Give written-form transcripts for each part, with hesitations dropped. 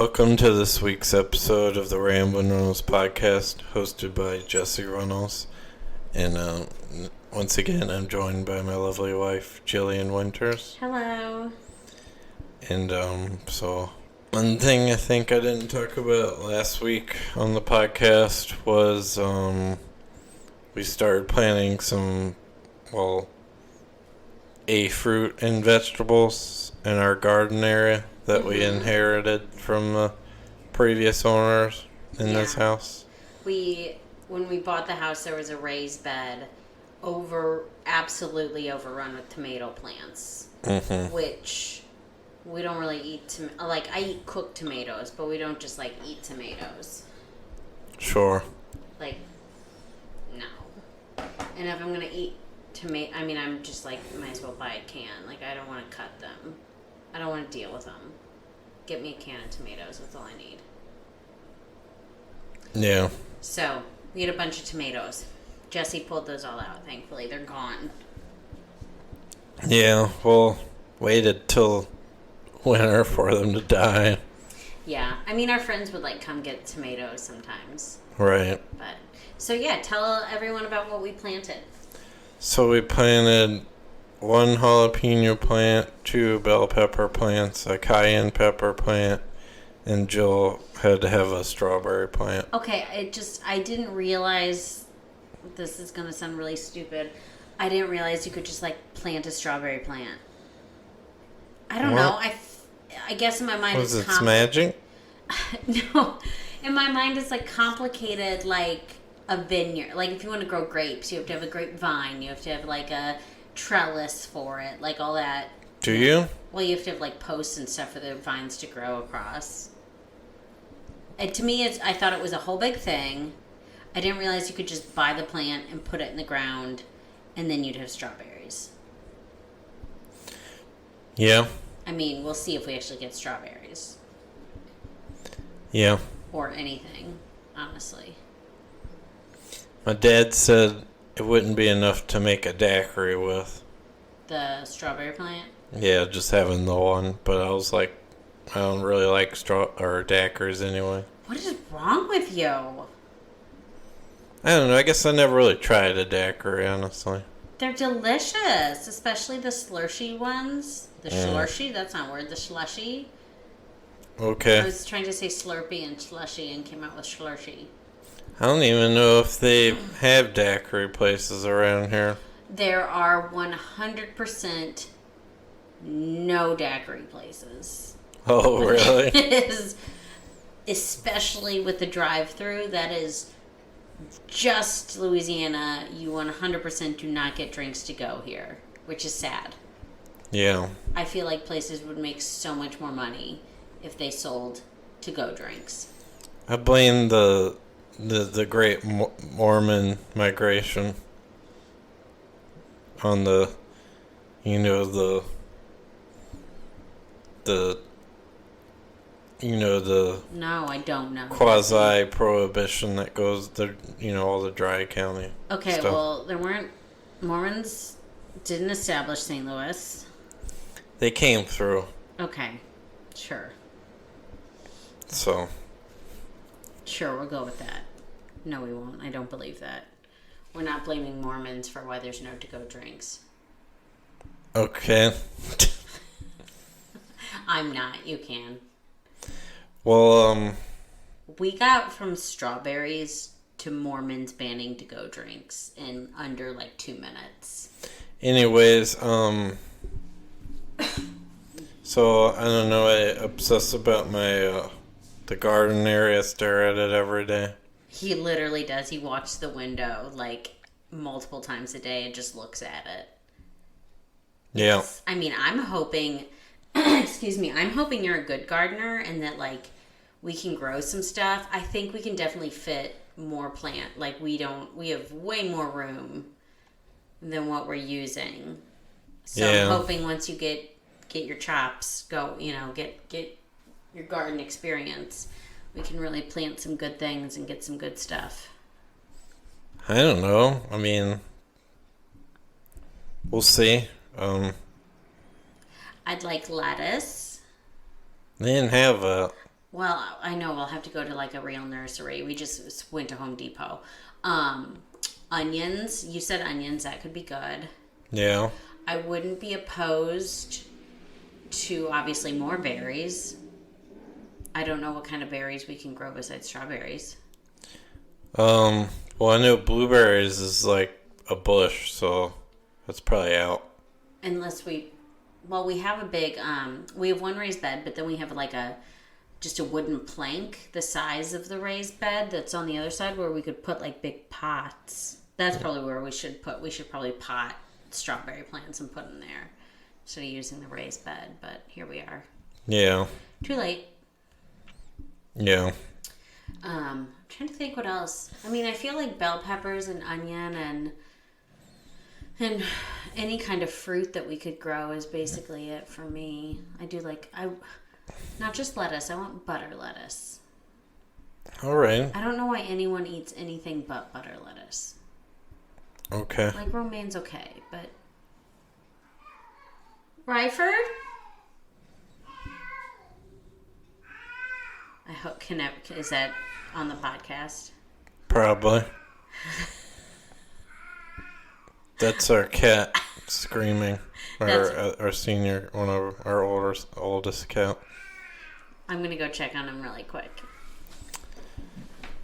Welcome to this week's episode of the Ramblin' Reynolds podcast, hosted by Jesse Reynolds. And once again, I'm joined by my lovely wife, Jillian Winters. Hello. And so one thing I think I didn't talk about last week on the podcast was we started planting some, fruit and vegetables in our garden area that we inherited from the previous owners in this house. When we bought the house, there was a raised bed absolutely overrun with tomato plants, which we don't really eat. I eat cooked tomatoes, but we don't just eat tomatoes. Sure. No. And if I'm gonna eat I'm just might as well buy a can. I don't want to cut them. I don't want to deal with them. Get me a can of tomatoes. That's all I need. Yeah. So, we had a bunch of tomatoes. Jesse pulled those all out, thankfully. They're gone. Yeah, well, waited till winter for them to die. Yeah. Our friends would, come get tomatoes sometimes. Right. Tell everyone about what we planted. So we planted one jalapeno plant, 2 bell pepper plants, a cayenne pepper plant, and Jill had to have a strawberry plant. Okay, I didn't realize, this is going to sound really stupid, I didn't realize you could just, plant a strawberry plant. I don't know, I guess in my mind it's magic? No, in my mind it's, complicated, a vineyard. If you want to grow grapes, you have to have a grapevine, you have to have, a trellis for it, all that. Do you? Well, you have to have posts and stuff for the vines to grow across. And to me, I thought it was a whole big thing. I didn't realize you could just buy the plant and put it in the ground, and then you'd have strawberries. Yeah. We'll see if we actually get strawberries. Yeah. Or anything, honestly. My dad said it wouldn't be enough to make a daiquiri with. The strawberry plant? Yeah, just having the one. But I was like, I don't really like daiquiris anyway. What is wrong with you? I don't know. I guess I never really tried a daiquiri, honestly. They're delicious, especially the slurshie ones. The slurshie? That's not a word. The slushy. Okay. I was trying to say slurpee and slushy and came out with slurshie. I don't even know if they have daiquiri places around here. There are 100% no daiquiri places. Oh, really? Especially with the drive-thru, that is just Louisiana. You 100% do not get drinks to go here, which is sad. Yeah. I feel like places would make so much more money if they sold to-go drinks. I blame the great Mormon migration on the No, I don't know. Quasi-prohibition that goes all the dry county. Okay, stuff. well, there weren't Mormons didn't establish St. Louis. They came through. Okay, sure. So. Sure, we'll go with that. No, we won't. I don't believe that. We're not blaming Mormons for why there's no to-go drinks. Okay. I'm not. You can. Well, we got from strawberries to Mormons banning to-go drinks in under 2 minutes. Anyways, so I don't know. I obsess about my the garden area. Stare at it every day. He literally does. He watches the window multiple times a day and just looks at it. Yeah. I'm hoping. Excuse me. I'm hoping you're a good gardener and that we can grow some stuff. I think we can definitely fit more plant. We have way more room than what we're using. So I'm hoping once you get your chops, get your garden experience, we can really plant some good things and get some good stuff. I don't know. We'll see. I'd like lettuce. They didn't have a... Well, I know we'll have to go to like a real nursery. We just went to Home Depot. Onions. You said onions. That could be good. Yeah. I wouldn't be opposed to obviously more berries. I don't know what kind of berries we can grow besides strawberries. Well, I know blueberries is like a bush, so that's probably out. Unless we have a big, we have one raised bed, but then we have like just a wooden plank the size of the raised bed that's on the other side where we could put like big pots. That's probably where we should probably pot strawberry plants and put them there instead of using the raised bed, but here we are. Yeah. Too late. Yeah. I'm trying to think what else. I mean, I feel like bell peppers and onion and any kind of fruit that we could grow is basically it for me. Not just lettuce, I want butter lettuce. All right. I don't know why anyone eats anything but butter lettuce. Okay. Like romaine's okay, but Ryford? I hope is that on the podcast? Probably. That's our cat screaming. Our senior, one of our oldest cat. I'm gonna go check on him really quick.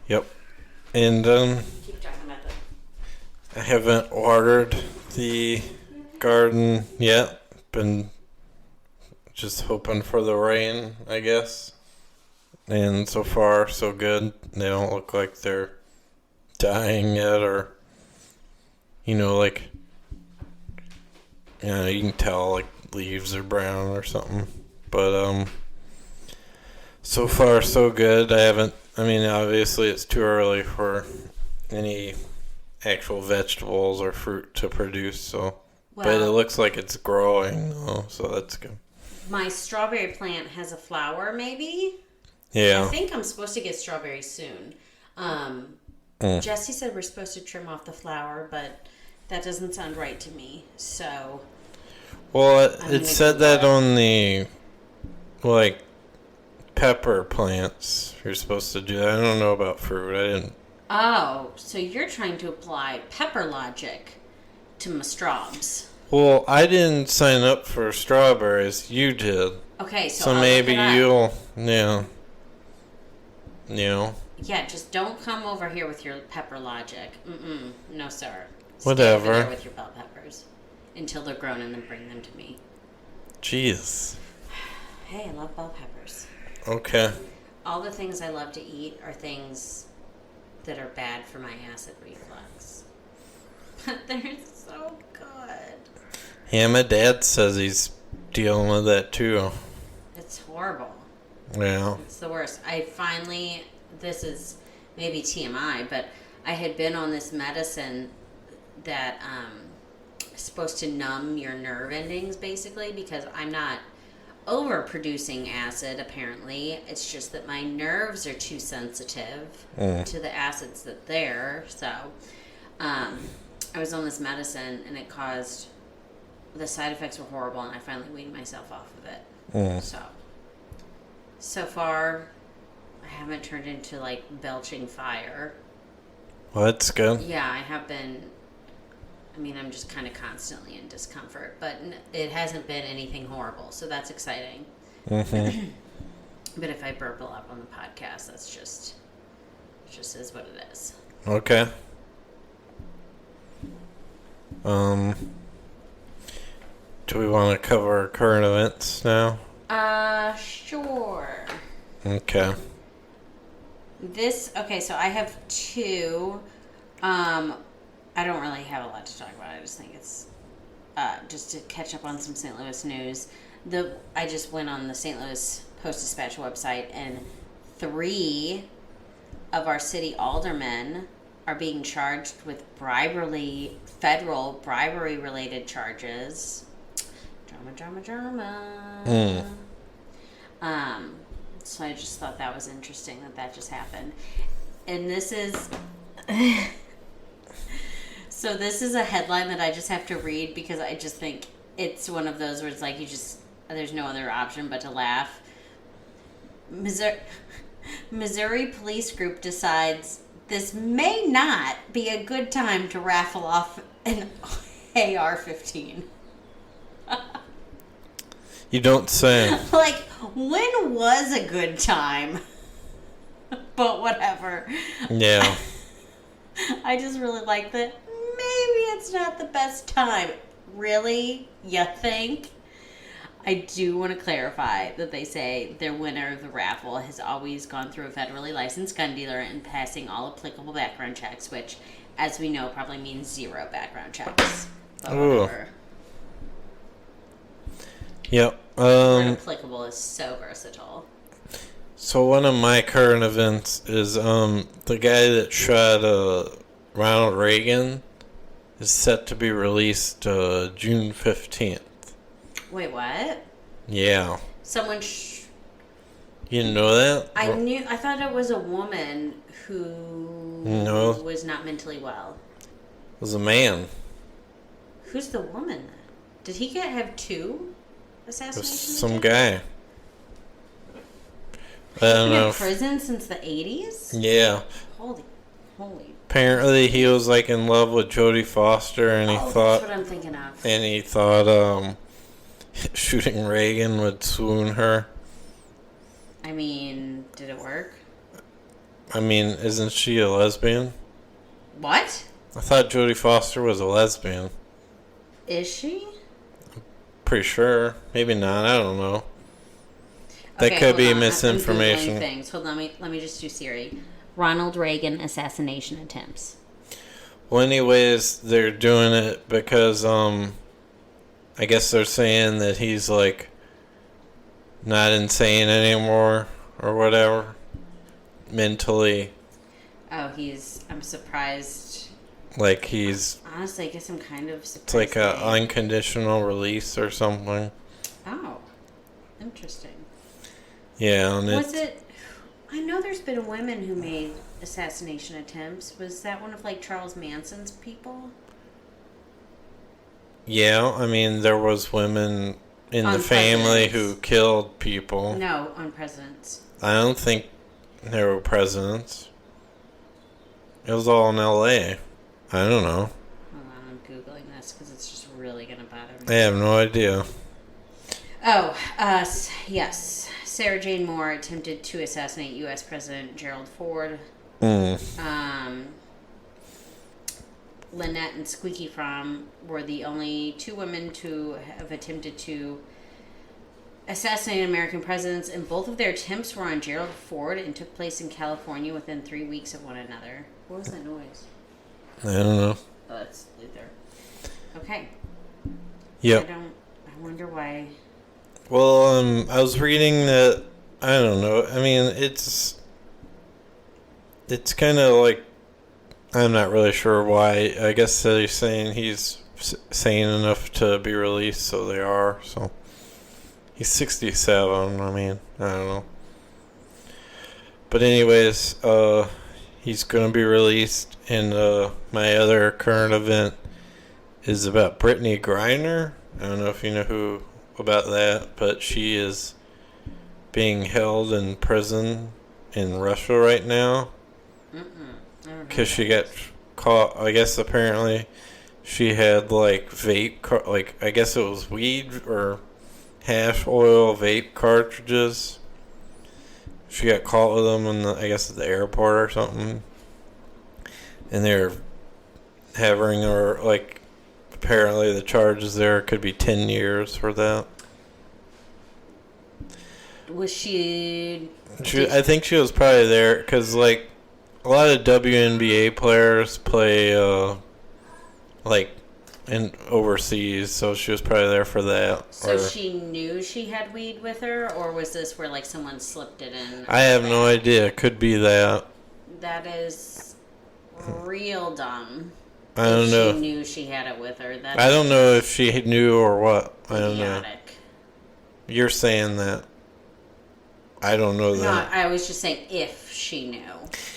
Yep. And Keep talking about that. I haven't watered the garden yet. Been just hoping for the rain, I guess. And so far, so good. They don't look like they're dying yet, or like, you can tell like leaves are brown or something. But so far so good. Obviously it's too early for any actual vegetables or fruit to produce, so but it looks like it's growing though, so that's good. My strawberry plant has a flower, maybe. Yeah. I think I'm supposed to get strawberries soon. Jesse said we're supposed to trim off the flower, but that doesn't sound right to me. So. Well, it said that on the, like, pepper plants. You're supposed to do that. I don't know about fruit. I didn't. Oh, so you're trying to apply pepper logic to my strawbs. Well, I didn't sign up for strawberries. You did. Okay, so maybe you'll, yeah. Yeah, just don't come over here with your pepper logic. No, sir. Whatever. Stay over there with your bell peppers until they're grown and then bring them to me. Jeez. Hey, I love bell peppers. Okay. All the things I love to eat are things that are bad for my acid reflux. But they're so good. Yeah, my dad says he's dealing with that too. It's horrible. Yeah. It's the worst. This is maybe TMI, but I had been on this medicine that is supposed to numb your nerve endings, basically, because I'm not overproducing acid, apparently. It's just that my nerves are too sensitive to the acids that they're. So I was on this medicine, and it caused... The side effects were horrible, and I finally weaned myself off of it. So far, I haven't turned into, like, belching fire. Well, that's good. Yeah, I have been... I'm just kind of constantly in discomfort, but it hasn't been anything horrible, so that's exciting. Mm-hmm. But if I burble up on the podcast, it just is what it is. Okay. Do we want to cover current events now? Sure. Okay. So I have two. I don't really have a lot to talk about. I just think it's just to catch up on some St. Louis news. I just went on the St. Louis Post-Dispatch website, and 3 of our city aldermen are being charged with federal bribery-related charges. Drama. So I just thought that was interesting that just happened. And this is... So this is a headline that I just have to read because I just think it's one of those where it's like there's no other option but to laugh. Missouri police group decides this may not be a good time to raffle off an AR-15. You don't say. Like, when was a good time? But whatever. Yeah. I just really like that. Maybe it's not the best time. Really? You think? I do want to clarify that they say their winner of the raffle has always gone through a federally licensed gun dealer and passing all applicable background checks, which, as we know, probably means 0 background checks. But whatever. Yep. The word applicable is so versatile. So one of my current events is the guy that shot Ronald Reagan is set to be released June 15th. Wait, what? Yeah. Someone You didn't know that? I thought it was a woman who was not mentally well. It was a man. Who's the woman then? Did he have 2 assassinations? Some guy. I don't know. In prison since the 80s? Yeah. Holy. Apparently he was like in love with Jodie Foster and he thought... that's what I'm thinking of. And he thought shooting Reagan would swoon her. I mean, did it work? I mean, isn't she a lesbian? What? I thought Jodie Foster was a lesbian. Is she? Pretty sure. Maybe not. I don't know. That could be misinformation. I'm Googling things. Hold on, let me just do Siri. Ronald Reagan assassination attempts. Well, anyways, they're doing it because I guess they're saying that he's like not insane anymore or whatever. Mentally. Oh, I'm surprised. Like he's... Honestly, I guess I'm kind of surprised. It's like an unconditional release or something. Oh, interesting. Yeah, and was it... I know there's been women who made assassination attempts. Was that one of like Charles Manson's people? Yeah, I mean there was women in the family who killed people. No, on presidents. I don't think there were presidents. It was all in L.A. I don't know. Hold on, I'm Googling this because it's just really going to bother me. I have no idea. Oh, yes. Sarah Jane Moore attempted to assassinate U.S. President Gerald Ford. Lynette and Squeaky Fromm were the only 2 women to have attempted to assassinate American presidents, and both of their attempts were on Gerald Ford and took place in California within 3 weeks of one another. What was that noise? I don't know. Oh, that's Luther. Okay. Yep. I wonder why... Well, I was reading that, I don't know, I mean, it's kind of like, I'm not really sure why. I guess they're saying he's sane enough to be released, so they are, so. He's 67, I mean, I don't know. But anyways, he's going to be released, and my other current event is about Brittany Griner. I don't know if you know who... about that, but she is being held in prison in Russia right now because she got caught. I guess apparently she had like vape, I guess it was weed or hash oil vape cartridges. She got caught with them in I guess at the airport or something, and they're having her like. Apparently the charges there could be 10 years for that. Was she... I think she was probably there because, like, a lot of WNBA players play, in overseas, so she was probably there for that. So she knew she had weed with her, or was this where, like, someone slipped it in? I have no idea. It could be that. That is real dumb. I don't know. She knew she had it with her. I don't know if she knew or what. I don't know. Idiotic. You're saying that. I don't know that. No, I was just saying if she knew.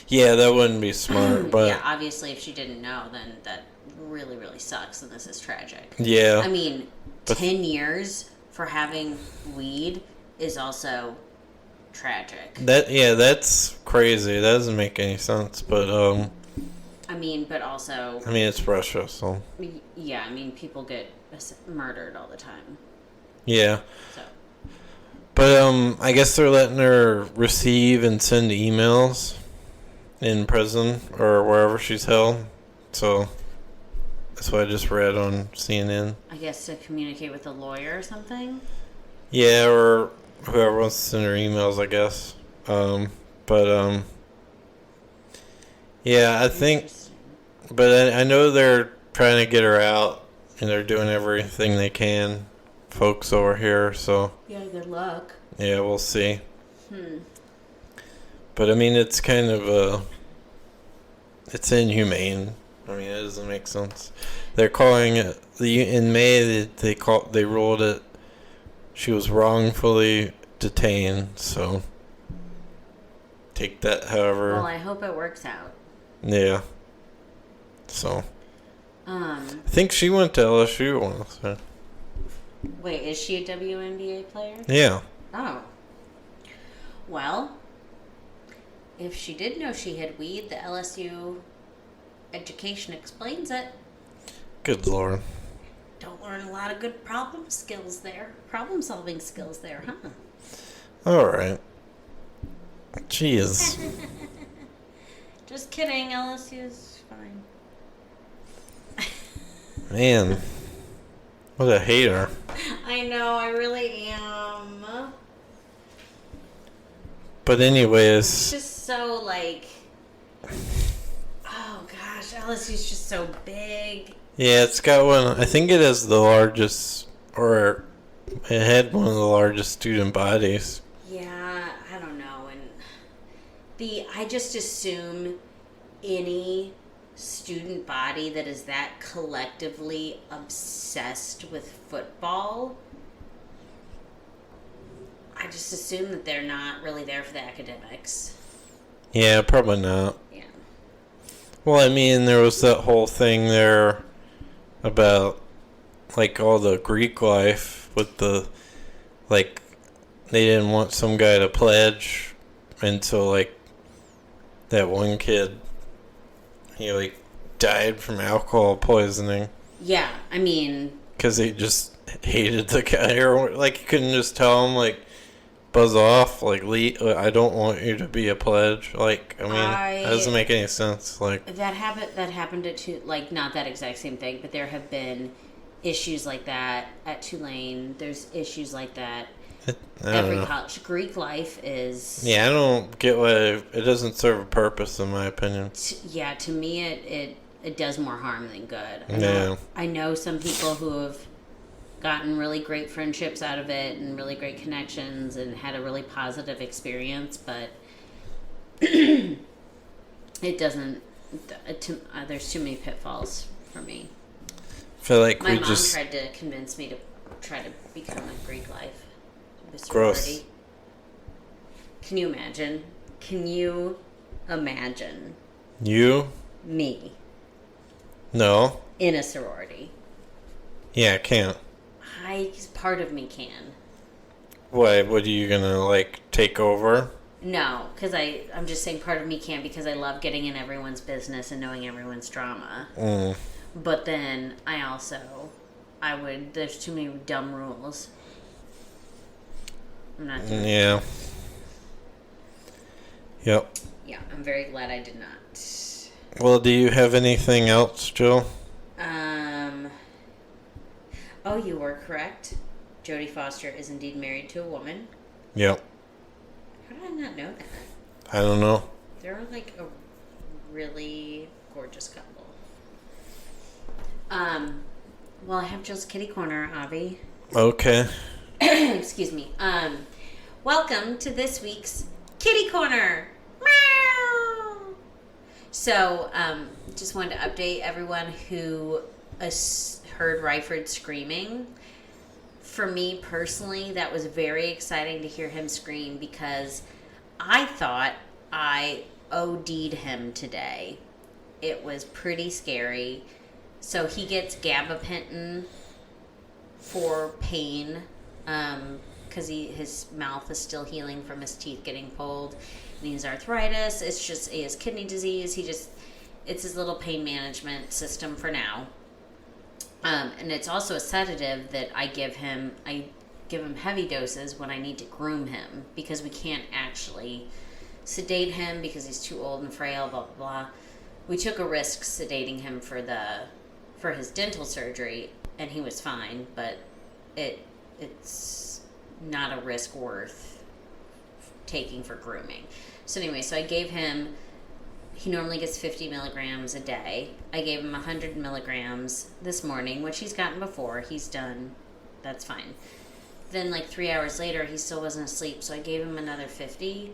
Yeah, that wouldn't be smart, but... Yeah, obviously if she didn't know, then that really, really sucks, and this is tragic. Yeah. I mean, 10 years for having weed is also tragic. That's crazy. That doesn't make any sense. But I mean, but also, I mean, it's Russia, so yeah. I mean, people get murdered all the time. yeah. So. But I guess they're letting her receive and send emails in prison or wherever she's held. So that's what I just read on CNN. I guess to communicate with a lawyer or something. Yeah, or whoever wants to send her emails, I guess. Yeah, I think. But I know they're trying to get her out, and they're doing everything they can. Folks over here, so. Yeah, good luck. Yeah, we'll see. But I mean, it's kind of it's inhumane. I mean, it doesn't make sense. They're calling it in May. They ruled it. She was wrongfully detained. So take that, however. Well, I hope it works out. Yeah. So. I think she went to LSU once. So. Wait, is she a WNBA player? Yeah. Oh. Well, if she did know she had weed, the LSU education explains it. Good Lord. Don't learn a lot of good problem solving skills there, huh? All right. Jeez. Just kidding, LSU's fine. Man. What a hater. I know, I really am. But anyways. It's just so like, oh gosh, LSU's just so big. Yeah, it's got one. I think it has the largest, or it had one of the largest student bodies. Yeah, I don't know. And I just assume any student body that is that collectively obsessed with football, I just assume that they're not really there for the academics. Yeah, probably not. Yeah. Well, I mean, there was that whole thing there about, like, all the Greek life with the, like, they didn't want some guy to pledge until, like, that one kid, he, like, died from alcohol poisoning. Yeah, I mean... Because he just hated the guy, or, like, he couldn't just tell him, like, buzz off, like, I don't want you to be a pledge. Like, I mean, that doesn't make any sense. Like, that happened at like, not that exact same thing, but there have been issues like that at Tulane. There's issues like that every college. Greek life is... Yeah, I don't get why it doesn't serve a purpose, in my opinion. To me, it does more harm than good. Yeah. I know some people who have gotten really great friendships out of it and really great connections and had a really positive experience, but it doesn't... there's too many pitfalls for me. I feel like my mom tried to convince me to try to become a Greek life. Gross. Can you imagine? You? Me. No. In a sorority. Yeah, I can't. Part of me can. Why? What are you gonna, like, take over? No, because I'm just saying part of me can because I love getting in everyone's business and knowing everyone's drama. But then there's too many dumb rules. I'm not doing Yeah. Yep. Yeah, I'm very glad I did not. Well, do you have anything else, Jill? Oh, you were correct. Jodie Foster is indeed married to a woman. Yep. How did I not know that? I don't know. They're like a really gorgeous couple. Well, I have Jill's Kitty Corner, Avi. Okay. Excuse me. Welcome to this week's Kitty Corner. Meow. So, just wanted to update everyone who heard Ryford screaming. For me personally, that was very exciting to hear him scream because I thought I OD'd him today. It was pretty scary. So he gets gabapentin for pain because his mouth is still healing from his teeth getting pulled, and he has arthritis. It's just he has kidney disease. It's his little pain management system for now. And it's also a sedative that I give him. I give him heavy doses when I need to groom him, because we can't actually sedate him because he's too old and frail, blah blah blah. We took a risk sedating him for his dental surgery, and he was fine, but it's not a risk worth taking for grooming. So anyway, so I gave him, he normally gets 50 milligrams a day. I gave him 100 milligrams this morning, which he's gotten before. He's done. That's fine. Then like 3 hours later, he still wasn't asleep, so I gave him another 50,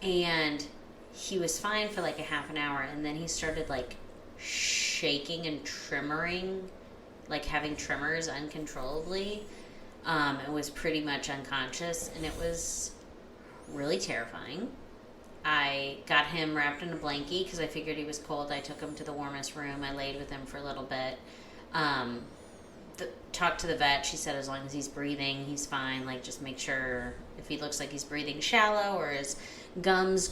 and he was fine for like a half an hour, and then he started like shaking and tremoring, like having tremors uncontrollably. It was pretty much unconscious, and it was really terrifying. I got him wrapped in a blankie because I figured he was cold. I took him to the warmest room. I laid with him for a little bit. Talked to the vet. She said as long as he's breathing, he's fine. Like, just make sure if he looks like he's breathing shallow or his gums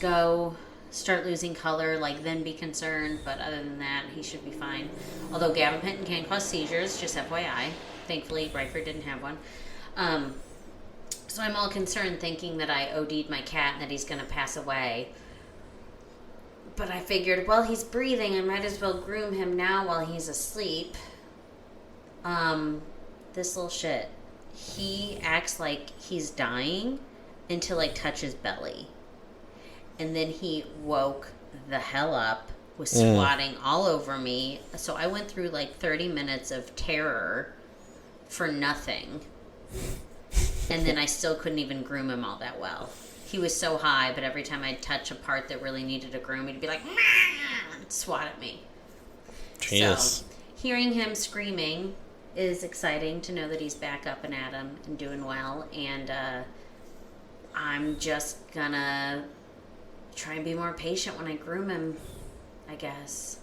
start losing color, like, then be concerned. But other than that, he should be fine. Although gabapentin can cause seizures, just FYI. Thankfully, Ryford didn't have one. So I'm all concerned, thinking that I OD'd my cat and that he's going to pass away. But I figured, well, he's breathing. I might as well groom him now while he's asleep. This little shit. He acts like he's dying until I touch his belly. And then he woke the hell up, was squatting all over me. So I went through like 30 minutes of terror for nothing. And then I still couldn't even groom him all that well. He was so high, but every time I'd touch a part that really needed a groom, he'd be like, and swat at me. Jeez. So, hearing him screaming is exciting to know that he's back up and at him and doing well. And I'm just gonna try and be more patient when I groom him, I guess.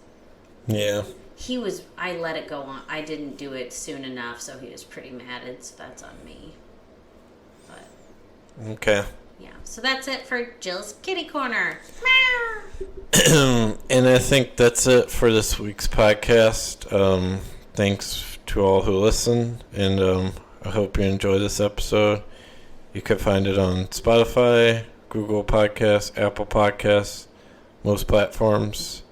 Yeah. I let it go on. I didn't do it soon enough, so he was pretty mad. So that's on me. But Okay. yeah, so that's it for Jill's Kitty Corner. And I think that's it for this week's podcast. Thanks to all who listen, and I hope you enjoy this episode. You can find it on Spotify, Google Podcasts, Apple Podcasts, most platforms.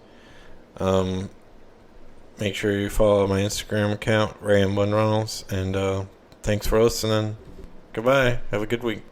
Make sure you follow my Instagram account, Ray1Reynolds, and thanks for listening. Goodbye. Have a good week.